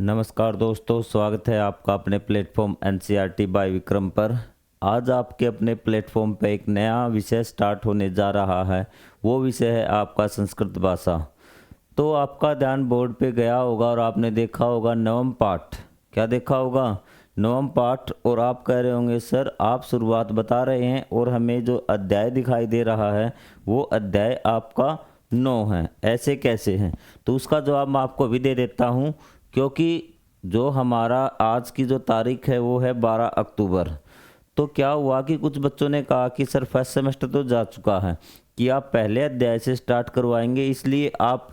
नमस्कार दोस्तों, स्वागत है आपका अपने प्लेटफॉर्म एनसीईआरटी बाय विक्रम पर। आज आपके अपने प्लेटफॉर्म पर एक नया विषय स्टार्ट होने जा रहा है। वो विषय है आपका संस्कृत भाषा। तो आपका ध्यान बोर्ड पे गया होगा और आपने देखा होगा नवम पाठ। क्या देखा होगा? नवम पाठ। और आप कह रहे होंगे सर आप शुरुआत बता रहे हैं और हमें जो अध्याय दिखाई दे रहा है वो अध्याय आपका 9 है, ऐसे कैसे हैं? तो उसका जवाब मैं आपको अभी दे देता हूँ, क्योंकि जो हमारा आज की जो तारीख है वो है 12 अक्टूबर। तो क्या हुआ कि कुछ बच्चों ने कहा कि सर फर्स्ट सेमेस्टर तो जा चुका है, कि आप पहले अध्याय से स्टार्ट करवाएंगे, इसलिए आप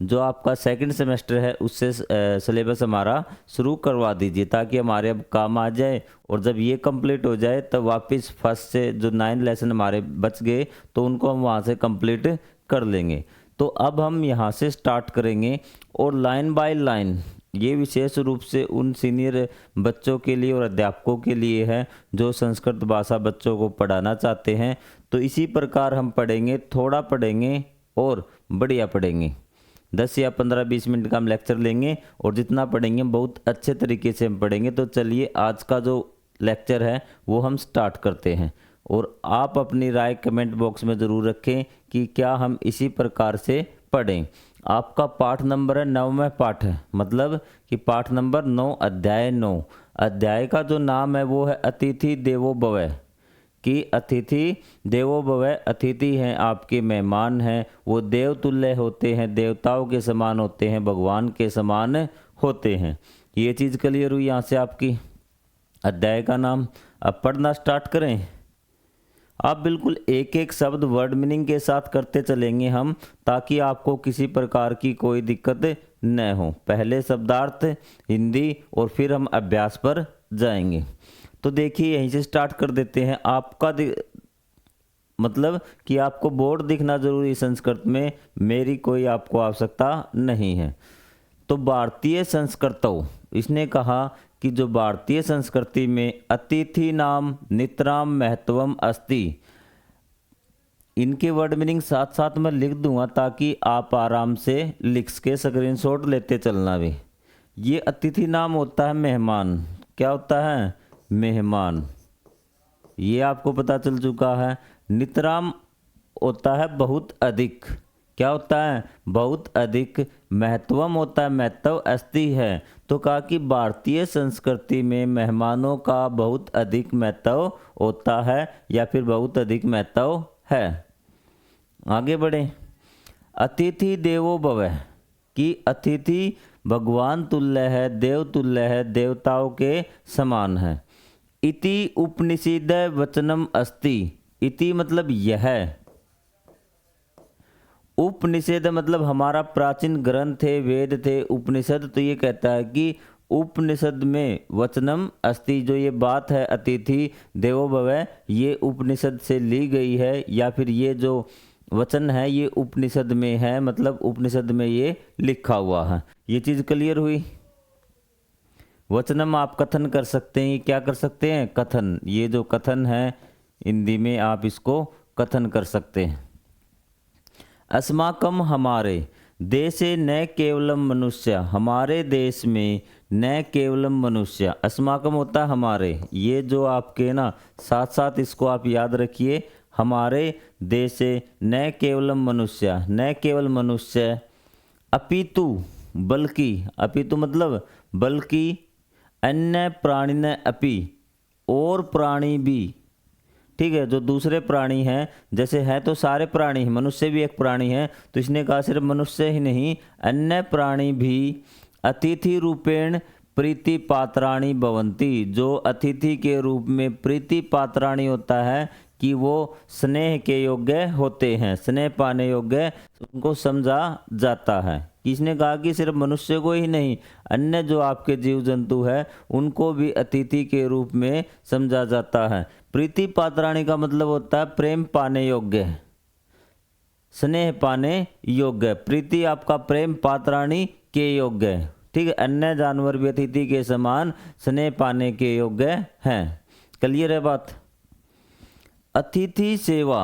जो आपका सेकंड सेमेस्टर है उससे सिलेबस हमारा शुरू करवा दीजिए ताकि हमारे अब काम आ जाए। और जब ये कंप्लीट हो जाए तब वापस फर्स्ट से जो 9 लेसन हमारे बच गए तो उनको हम वहाँ से कंप्लीट कर लेंगे। तो अब हम यहाँ से स्टार्ट करेंगे और लाइन बाय लाइन ये विशेष रूप से उन सीनियर बच्चों के लिए और अध्यापकों के लिए है जो संस्कृत भाषा बच्चों को पढ़ाना चाहते हैं। तो इसी प्रकार हम पढ़ेंगे, थोड़ा पढ़ेंगे और बढ़िया पढ़ेंगे। 10 या 15-20 मिनट का हम लेक्चर लेंगे और जितना पढ़ेंगे बहुत अच्छे तरीके से हम पढ़ेंगे। तो चलिए आज का जो लेक्चर है वो हम स्टार्ट करते हैं और आप अपनी राय कमेंट बॉक्स में ज़रूर रखें कि क्या हम इसी प्रकार से पढ़ें। आपका पाठ नंबर है 9वां पाठ है, मतलब कि पाठ नंबर 9 अध्याय 9। अध्याय का जो नाम है वो है अतिथि देवो भव। कि अतिथि देवो भव, अतिथि हैं आपके मेहमान हैं, वो देव तुल्य होते हैं, देवताओं के समान होते हैं, भगवान के समान होते हैं। ये चीज़ क्लियर हुई यहाँ से आपकी अध्याय का नाम। अब पढ़ना स्टार्ट करें। आप बिल्कुल एक एक शब्द वर्ड मीनिंग के साथ करते चलेंगे हम, ताकि आपको किसी प्रकार की कोई दिक्कत न हो। पहले शब्दार्थ हिंदी और फिर हम अभ्यास पर जाएंगे। तो देखिए यहीं से स्टार्ट कर देते हैं। आपका मतलब कि आपको बोर्ड दिखना जरूरी संस्कृत में, मेरी कोई आपको आवश्यकता नहीं है। तो भारतीय संस्कृतौ, इसने कहा कि जो भारतीय संस्कृति में अतिथि नाम नितराम महत्वम अस्ति। इनके वर्ड मीनिंग साथ साथ मैं लिख दूंगा ताकि आप आराम से लिख के स्क्रीनशॉट लेते चलना भी। ये अतिथि नाम होता है मेहमान। क्या होता है? मेहमान। ये आपको पता चल चुका है। नितराम होता है बहुत अधिक। क्या होता है? बहुत अधिक। महत्वम होता है महत्व अस्ति है। तो कहा कि भारतीय संस्कृति में मेहमानों का बहुत अधिक महत्व होता है या फिर बहुत अधिक महत्व है। आगे बढ़े। अतिथि देवो भव, कि अतिथि भगवान तुल्य है, देव तुल्य है, देवताओं के समान है। इति उपनिषद वचनम अस्ति। इति मतलब यह। उपनिषद मतलब हमारा प्राचीन ग्रंथ है, वेद थे, उपनिषद। तो ये कहता है कि उपनिषद में वचनम अस्ति, जो ये बात है अतिथि देवो भव, ये उपनिषद से ली गई है, या फिर ये जो वचन है ये उपनिषद में है, मतलब उपनिषद में ये लिखा हुआ है। ये चीज़ क्लियर हुई। वचनम आप कथन कर सकते हैं। क्या कर सकते हैं? कथन। ये जो कथन है हिंदी में आप इसको कथन कर सकते हैं। अस्माकम हमारे देशे न केवलम मनुष्य, हमारे देश में न केवलम मनुष्य। अस्माकम होता है हमारे। ये जो आपके ना साथ साथ इसको आप याद रखिए। हमारे देशे न केवलम मनुष्य, न केवल मनुष्य, अपितु बल्कि, अपितु मतलब बल्कि, अन्य प्राणी न अपि, और प्राणी भी। ठीक है, जो दूसरे प्राणी हैं, जैसे है तो सारे प्राणी हैं, मनुष्य भी एक प्राणी है, तो इसने कहा सिर्फ मनुष्य ही नहीं अन्य प्राणी भी अतिथि रूपेण प्रीति पात्राणी भवंती। जो अतिथि के रूप में प्रीति पात्राणी होता है कि वो स्नेह के योग्य होते हैं, स्नेह पाने योग्य, उनको समझा जाता है। किसने कहा कि सिर्फ मनुष्य को ही नहीं, अन्य जो आपके जीव जंतु है उनको भी अतिथि के रूप में समझा जाता है। प्रीति पात्राणी का मतलब होता है प्रेम पाने योग्य, स्नेह पाने योग्य। प्रीति आपका प्रेम, पात्राणी के योग्य। ठीक है, अन्य जानवर भी अतिथि के समान स्नेह पाने के योग्य हैं। क्लियर है बात? अतिथि सेवा,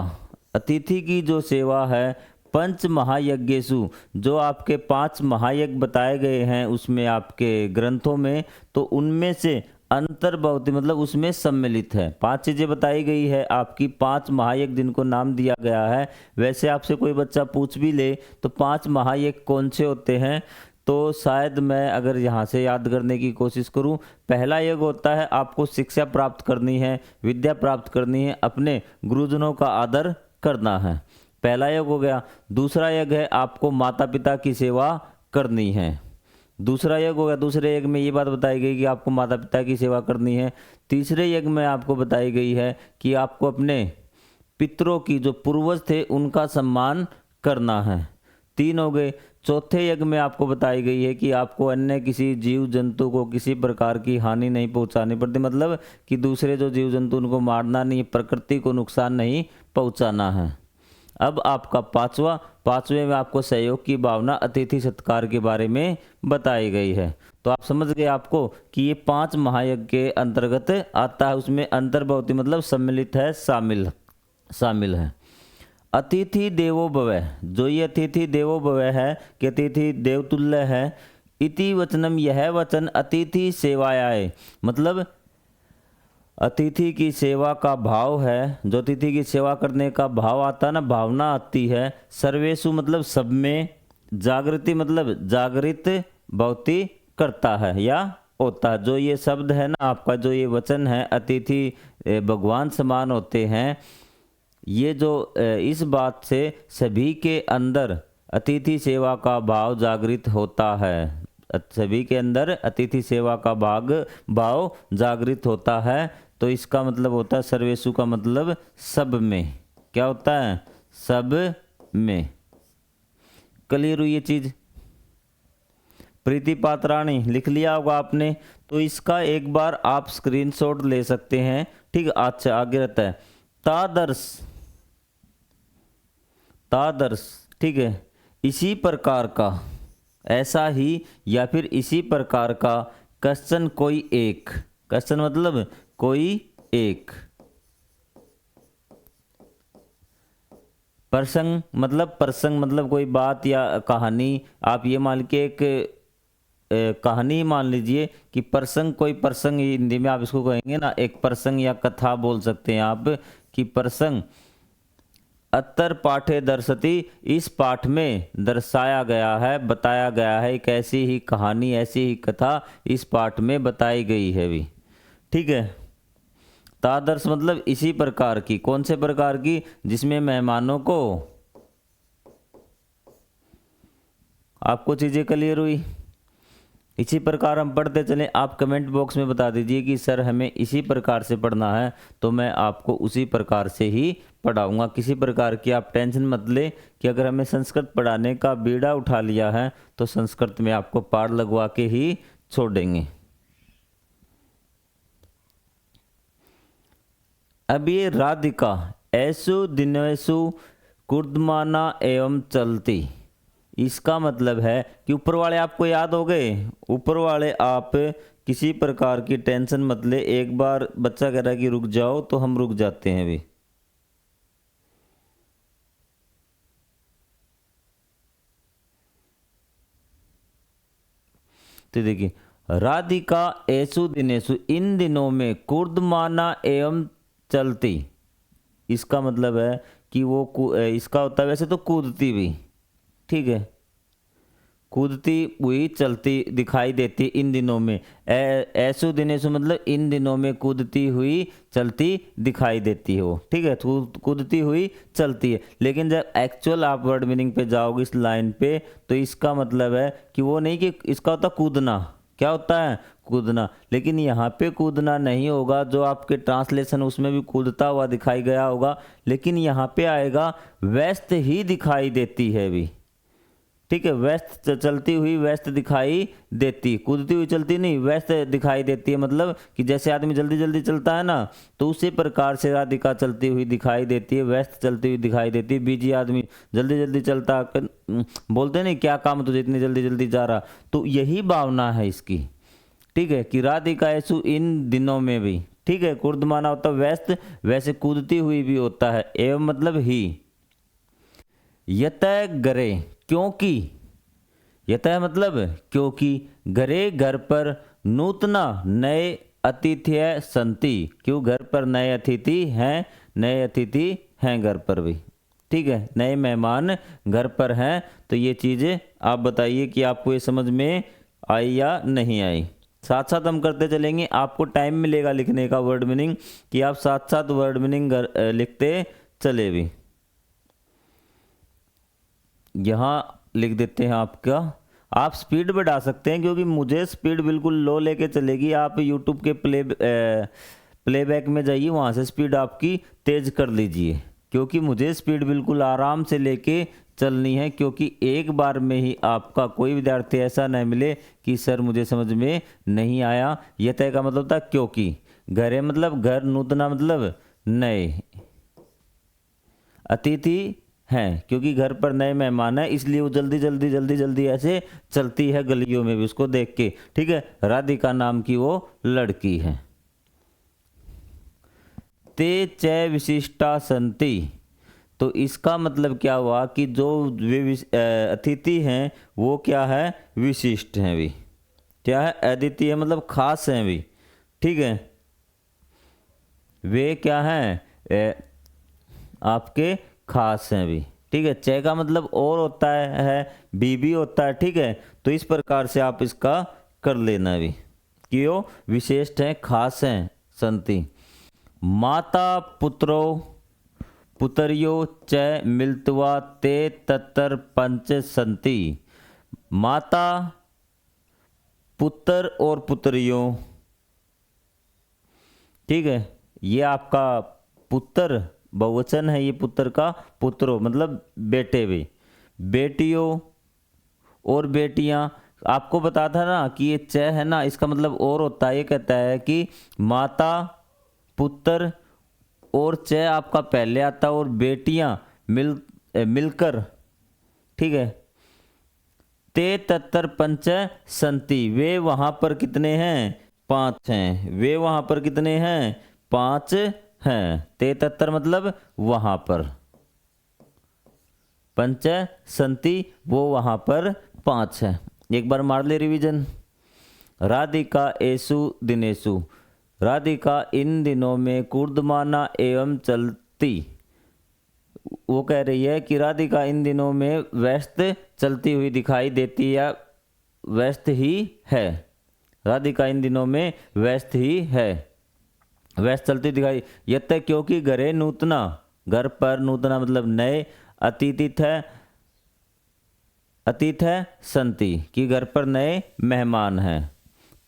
अतिथि की जो सेवा है पंच महायज्ञेषु, जो आपके 5 महायज्ञ बताए गए हैं उसमें आपके ग्रंथों में, तो उनमें से अंतर्भवती मतलब उसमें सम्मिलित है। 5 चीज़ें बताई गई है आपकी, 5 महायज्ञ जिनको नाम दिया गया है। वैसे आपसे कोई बच्चा पूछ भी ले तो 5 महायज्ञ कौन से होते हैं, तो शायद मैं अगर यहाँ से याद करने की कोशिश करूँ, पहला यज्ञ होता है आपको शिक्षा प्राप्त करनी है, विद्या प्राप्त करनी है, अपने गुरुजनों का आदर करना है, पहला यज्ञ हो गया। दूसरा यज्ञ है आपको माता पिता की सेवा करनी है, दूसरा यज्ञ हो गया। दूसरे यज्ञ में ये बात बताई गई कि आपको माता पिता की सेवा करनी है। तीसरे यज्ञ में आपको बताई गई है कि आपको अपने पितरों की, जो पूर्वज थे, उनका सम्मान करना है, 3 हो गए। चौथे यज्ञ में आपको बताई गई है कि आपको अन्य किसी जीव जंतु को किसी प्रकार की हानि नहीं पहुंचानी पड़ती, मतलब कि दूसरे जो जीव जंतु उनको मारना नहीं, प्रकृति को नुकसान नहीं पहुंचाना है। अब आपका पांचवें में आपको सहयोग की भावना, अतिथि सत्कार के बारे में बताई गई है। तो आप समझ गए आपको कि ये 5 महायज्ञ के अंतर्गत आता है, उसमें अंतर्भवती मतलब सम्मिलित है, शामिल है। अतिथि देवो भव, जो ये अतिथि देवो भव है कि अतिथि देवतुल्य है। इति वचनम, यह वचन अतिथि सेवायाय, मतलब अतिथि की सेवा का भाव है, जो अतिथि की सेवा करने का भाव आता है ना, भावना आती है। सर्वेषु मतलब सब में, जागृति मतलब जागृत भवती करता है या होता है। जो ये शब्द है ना आपका, जो ये वचन है, अतिथि भगवान समान होते हैं, ये जो इस बात से सभी के अंदर अतिथि सेवा का भाव जागृत होता है, सभी के अंदर अतिथि सेवा का भाव जागृत होता है। तो इसका मतलब होता है सर्वेषु का मतलब सब में, क्या होता है, सब में। क्लियर हुई ये चीज? प्रीति पात्राणी लिख लिया होगा आपने, तो इसका एक बार आप स्क्रीनशॉट ले सकते हैं, ठीक है। अच्छा, आगे रहता है तादर्श, ठीक है, इसी प्रकार का, ऐसा ही या फिर इसी प्रकार का, कश्चन कोई एक, कश्चन मतलब कोई एक, प्रसंग मतलब कोई बात या कहानी। आप ये मान के एक कहानी मान लीजिए कि प्रसंग, कोई प्रसंग, हिंदी में आप इसको कहेंगे ना, एक प्रसंग या कथा बोल सकते हैं आप कि प्रसंग अत्तर पाठे दर्शति, इस पाठ में दर्शाया गया है, बताया गया है, एक ऐसी ही कहानी, ऐसी ही कथा इस पाठ में बताई गई है भी, ठीक है। तादर्श मतलब इसी प्रकार की, कौन से प्रकार की, जिसमें मेहमानों को, आपको चीजें क्लियर हुई? इसी प्रकार हम पढ़ते चलें। आप कमेंट बॉक्स में बता दीजिए कि सर हमें इसी प्रकार से पढ़ना है, तो मैं आपको उसी प्रकार से ही पढ़ाऊंगा। किसी प्रकार की आप टेंशन मत ले कि अगर हमें संस्कृत पढ़ाने का बीड़ा उठा लिया है तो संस्कृत में आपको पार लगवा के ही छोड़ेंगे। अब ये राधिका ऐसु दिनेशु कुर्दमाना एवं चलती, इसका मतलब है कि ऊपर वाले आपको याद हो गए, ऊपर वाले आप किसी प्रकार की टेंशन मत ले। एक बार बच्चा कह रहा है कि रुक जाओ, तो हम रुक जाते हैं अभी। तो देखिए, राधिका ऐसु दिनेशु, इन दिनों में, कुर्दमाना एवं चलती, इसका मतलब है कि वो इसका होता है वैसे तो कूदती भी, ठीक है, कूदती हुई चलती दिखाई देती इन दिनों में। ऐसु दिनेशु मतलब इन दिनों में कूदती हुई चलती दिखाई देती है वो, ठीक है, कूदती हुई चलती है। लेकिन जब एक्चुअल आप वर्ड मीनिंग पे जाओगे इस लाइन पे, तो इसका मतलब है कि वो नहीं, कि इसका होता कूदना, क्या होता है, कूदना। लेकिन यहाँ पे कूदना नहीं होगा, जो आपके ट्रांसलेशन उसमें भी कूदता हुआ दिखाई गया होगा, लेकिन यहाँ पे आएगा व्यस्त ही दिखाई देती है भी, ठीक है, व्यस्त चलती हुई व्यस्त दिखाई देती, कूदती हुई चलती नहीं, व्यस्त दिखाई देती है। मतलब कि जैसे आदमी जल्दी जल्दी चलता है ना, तो उसी प्रकार से राधिका चलती हुई दिखाई देती है, व्यस्त चलती हुई दिखाई देती है। बिजी आदमी जल्दी जल्दी चलता, बोलते नहीं क्या काम तुझे इतनी जल्दी जल्दी जा रहा, तो यही भावना है इसकी, ठीक है, कि राधिका ऐसु इन दिनों में भी, ठीक है, कुर्दमाना होता है व्यस्त, वैसे कूदती हुई भी होता है, एवं मतलब ही। यतः गरे, क्योंकि, यतः मतलब क्योंकि, घरे घर पर नूतना नए अतिथि संति, क्यों घर पर नए अतिथि हैं, नए अतिथि हैं घर पर भी, ठीक है, नए मेहमान घर पर हैं। तो ये चीज़ें आप बताइए कि आपको ये समझ में आई या नहीं आई। साथ साथ हम करते चलेंगे, आपको टाइम मिलेगा लिखने का वर्ड मीनिंग, कि आप साथ साथ वर्ड मीनिंग लिखते चले भी। यहाँ लिख देते हैं आपका, आप स्पीड बढ़ा सकते हैं क्योंकि मुझे स्पीड बिल्कुल लो लेके चलेगी। आप यूट्यूब के प्लेबैक में जाइए, वहाँ से स्पीड आपकी तेज़ कर लीजिए, क्योंकि मुझे स्पीड बिल्कुल आराम से लेके चलनी है, क्योंकि एक बार में ही आपका कोई विद्यार्थी ऐसा न मिले कि सर मुझे समझ में नहीं आया। यह तय का मतलब था क्योंकि, घरे मतलब घर, नूतना मतलब नए, अतिथि हैं क्योंकि घर पर नए मेहमान हैं, इसलिए वो जल्दी जल्दी जल्दी जल्दी ऐसे चलती है गलियों में भी उसको देख के, ठीक है। राधिका नाम की वो लड़की है। ते च विशिष्टा संति, तो इसका मतलब क्या हुआ कि जो वे अतिथि हैं वो क्या है, विशिष्ट हैं भी, क्या है, अद्वितीय मतलब खास हैं भी, ठीक है। वे क्या हैं, आपके खास हैं भी, ठीक है। च का मतलब और होता है, भी होता है, ठीक है। तो इस प्रकार से आप इसका कर लेना भी कि वो विशिष्ट हैं, खास हैं, संति। माता पुत्रो पुतरियो च मिलत्वा ते तत्र पंच संति, माता पुत्र और पुत्रियों, ठीक है। ये आपका पुत्र बहुवचन है, ये पुत्र का, पुत्रो मतलब बेटे भी, बेटियों और बेटियां। आपको बता था ना कि ये च है ना, इसका मतलब और होता है। ये कहता है कि माता पुत्र और च आपका पहले आता और बेटियां मिलकर, ठीक है। ते तत्तर पंच संति, वे वहां पर कितने हैं, 5 हैं। वे वहां पर कितने हैं, 5 हैं। ते तत्तर मतलब वहां पर, पंच संति वो वहां पर 5 है। एक बार मार ले रिवीजन। राधिका एसु दिनेशु, राधिका इन दिनों में कूर्दमाना एवं चलती, वो कह रही है कि राधिका इन दिनों में व्यस्त चलती हुई दिखाई देती या व्यस्त ही है। राधिका इन दिनों में व्यस्त ही है, व्यस्त चलती दिखाई, यत क्योंकि घरे नूतना, घर पर नूतना मतलब नए, अतीत है संति, कि घर पर नए मेहमान हैं।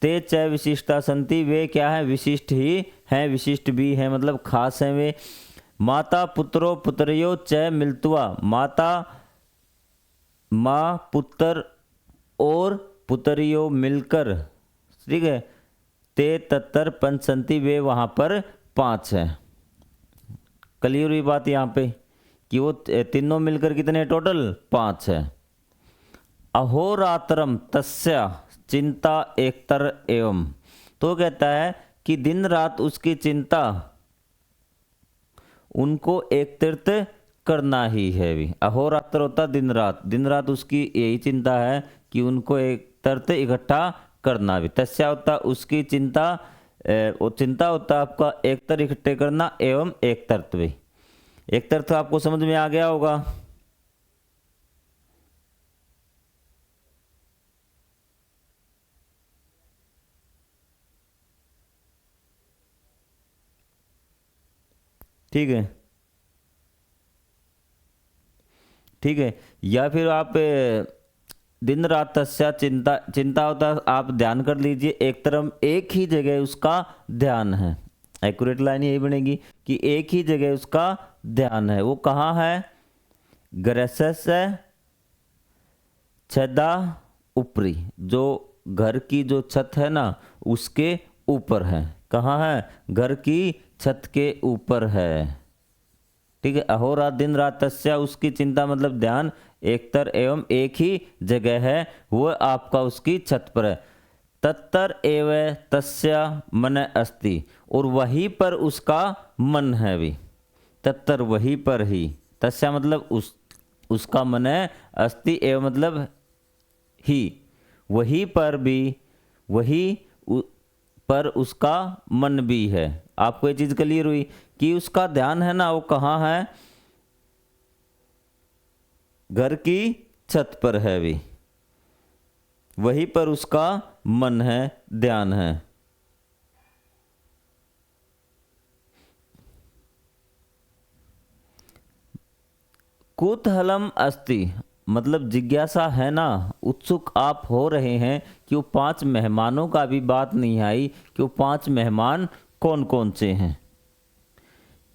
ते च विशिष्टा संति, वे क्या है, विशिष्ट ही हैं, विशिष्ट भी हैं मतलब खास हैं वे। माता पुत्रो पुत्रियो च मिलत्वा, माता माँ पुत्र और पुत्रियो मिलकर, ठीक है। ते तत्तर पंच संति, वे वहाँ पर 5 है। क्लियर हुई बात यहाँ पे कि वो तीनों मिलकर कितने, टोटल 5 है। अहोरात्रम तस्या चिंता एकतर एवं, तो कहता है कि दिन रात उसकी चिंता उनको एकत्रित करना ही है भी। अहोरात्र होता दिन रात, दिन रात उसकी यही चिंता है कि उनको एकत्रित इकट्ठा करना भी। तस्या होता उसकी चिंता, वो चिंता होता आपका एकतर इकट्ठे करना, एवं एकत्रित भी। एकत्रित आपको समझ में आ गया होगा। ठीक है, ठीक है। या फिर आप दिन रात तस्या चिंता, चिंता होता आप ध्यान कर लीजिए, एक तरफ एक ही जगह उसका ध्यान है। एक्यूरेट लाइन यही बनेगी कि एक ही जगह उसका ध्यान है। वो कहाँ है, ग्रसस छदा ऊपरी, जो घर की जो छत है ना उसके ऊपर है। कहाँ है, घर की छत के ऊपर है, ठीक है। अहोरात दिन रात तस्या, उसकी चिंता मतलब ध्यान, एकतर एवं एक ही जगह है, वो आपका उसकी छत पर है। तत्तर एव तस्या मन अस्ति, और वहीं पर उसका मन है भी। तत्तर वहीं पर ही, तस्या मतलब उसका मन है, अस्ति एव मतलब ही, वहीं पर भी, पर उसका मन भी है। आपको ये चीज क्लियर हुई कि उसका ध्यान है ना वो कहाँ है, घर की छत पर है भी, वहीं पर उसका मन है, ध्यान है। कुतूहलम अस्ति मतलब जिज्ञासा है ना, उत्सुक आप हो रहे हैं कि वो 5 मेहमानों का भी बात नहीं आई कि वो 5 मेहमान कौन कौन से हैं।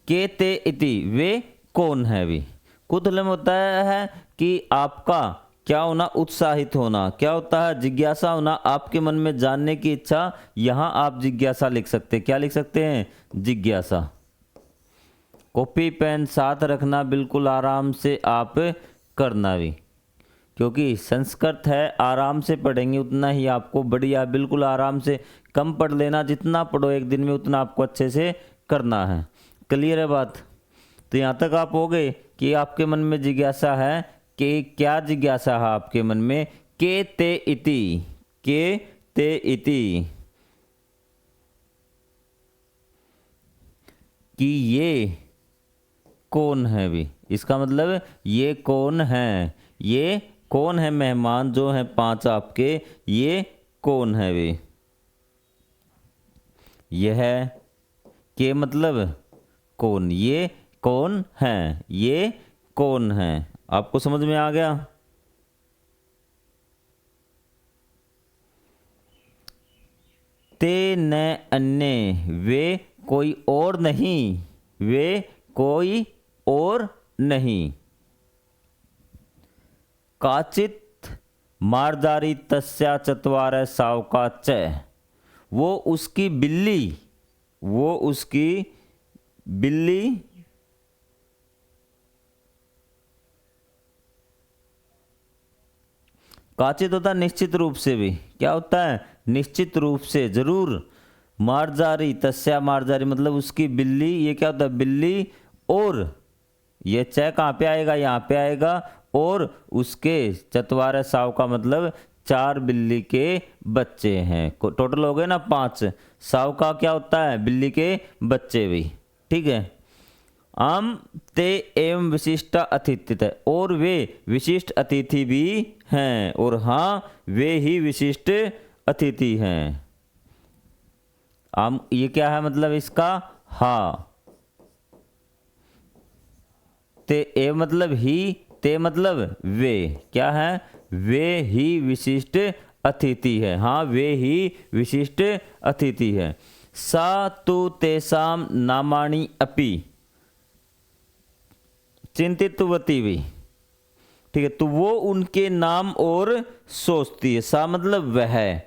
के ते इति वे कौन है भी। कुतूहलम होता है कि आपका क्या होना, उत्साहित होना, क्या होता है, जिज्ञासा होना, आपके मन में जानने की इच्छा। यहाँ आप जिज्ञासा लिख सकते हैं, क्या लिख सकते हैं, जिज्ञासा। कॉपी पेन साथ रखना, बिल्कुल आराम से आप करना भी, क्योंकि संस्कृत है, आराम से पढ़ेंगे उतना ही आपको बढ़िया, बिल्कुल आराम से, कम पढ़ लेना, जितना पढ़ो एक दिन में उतना आपको अच्छे से करना है। क्लियर है बात। तो यहाँ तक आप हो गए कि आपके मन में जिज्ञासा है कि क्या जिज्ञासा है आपके मन में, के ते इति, के ते इति, कि ये कौन है भी। इसका मतलब ये कौन है, ये कौन है मेहमान जो हैं 5 आपके, ये कौन है भी। यह के मतलब कौन, ये कौन है, ये कौन है। आपको समझ में आ गया। ते न अन्य वे कोई और नहीं, वे कोई और नहीं। काचित मारदारी तस्या चत्वार सावका च, वो उसकी बिल्ली, वो उसकी बिल्ली, काचित होता है निश्चित रूप से भी, क्या होता है, निश्चित रूप से, जरूर। मारजारी तस्या मारजारी मतलब उसकी बिल्ली, ये क्या होता है, बिल्ली, और ये च कहाँ पे आएगा, यहाँ पे आएगा, और उसके चतवार साव का मतलब 4 बिल्ली के बच्चे हैं। टोटल हो गए ना 5। साव का क्या होता है, बिल्ली के बच्चे भी, ठीक है। आम ते एवं विशिष्ट अतिथि है, और वे विशिष्ट अतिथि भी हैं, और हाँ वे ही विशिष्ट अतिथि हैं। आम ये क्या है मतलब इसका, हाँ। ते ए मतलब ही, ते मतलब वे, क्या है, वे ही विशिष्ट अतिथि है, हाँ वे ही विशिष्ट अतिथि है। सा तु तेसाम नामानि अपि चिंतितवती भी, ठीक है। तो वो उनके नाम और सोचती है, सा मतलब वह,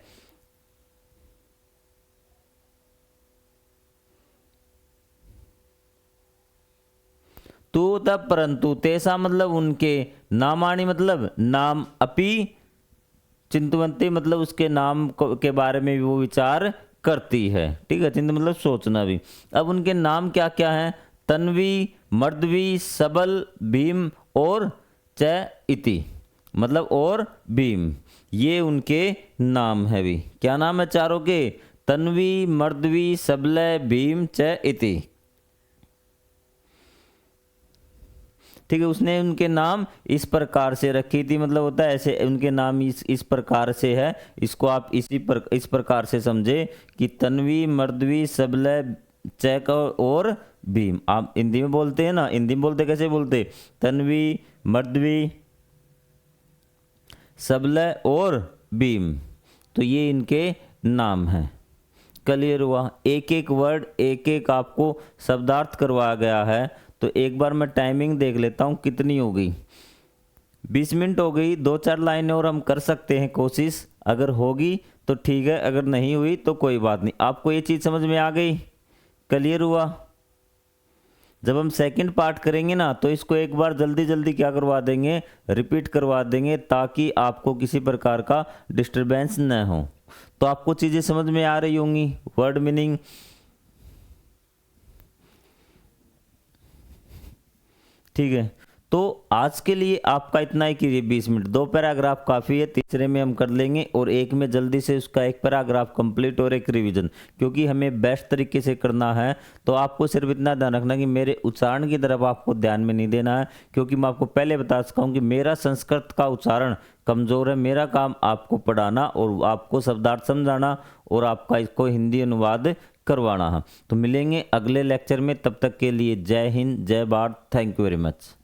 तू तब परंतु, तेसा मतलब उनके, नामानी मतलब नाम, अपि चिंतवंती मतलब उसके नाम के बारे में भी वो विचार करती है, ठीक है। चिंत मतलब सोचना भी। अब उनके नाम क्या क्या हैं, तन्वी, मर्दवी, सबल, भीम और च इति मतलब और भीम, ये उनके नाम है भी। क्या नाम है चारों के, तन्वी, मर्दवी, सबल, भीम, च इति, ठीक है। उसने उनके नाम इस प्रकार से रखी थी, मतलब होता है ऐसे, उनके नाम इस प्रकार से है, इसको आप इस प्रकार से समझे कि तन्वी, मर्दवी, सबल, चैक और भीम। आप हिंदी में बोलते हैं ना, हिंदी में बोलते कैसे बोलते, तन्वी, मर्दवी, सबल और भीम, तो ये इनके नाम हैं। क्लियर हुआ। एक एक वर्ड, एक एक आपको शब्दार्थ करवाया गया है। तो एक बार मैं टाइमिंग देख लेता हूँ कितनी हो गई, 20 मिनट हो गई। 2-4 लाइनें और हम कर सकते हैं कोशिश, अगर होगी तो ठीक है, अगर नहीं हुई तो कोई बात नहीं। आपको ये चीज़ समझ में आ गई, क्लियर हुआ। जब हम सेकंड पार्ट करेंगे ना, तो इसको एक बार जल्दी जल्दी क्या करवा देंगे, रिपीट करवा देंगे, ताकि आपको किसी प्रकार का डिस्टरबेंस न हो। तो आपको चीज़ें समझ में आ रही होंगी, वर्ड मीनिंग, ठीक है। तो आज के लिए आपका इतना ही कीजिए 20 मिनट। 2 पैराग्राफ काफ़ी है, तीसरे में हम कर लेंगे और एक में जल्दी से उसका 1 पैराग्राफ कंप्लीट और एक रिवीजन, क्योंकि हमें बेस्ट तरीके से करना है। तो आपको सिर्फ इतना ध्यान रखना कि मेरे उच्चारण की तरफ आपको ध्यान में नहीं देना है, क्योंकि मैं आपको पहले बता चुका हूँ कि मेरा संस्कृत का उच्चारण कमज़ोर है। मेरा काम आपको पढ़ाना और आपको शब्दार्थ समझाना और आपका इसको हिंदी अनुवाद करवाना है। तो मिलेंगे अगले लेक्चर में, तब तक के लिए जय हिंद, जय Bharat, thank you very much.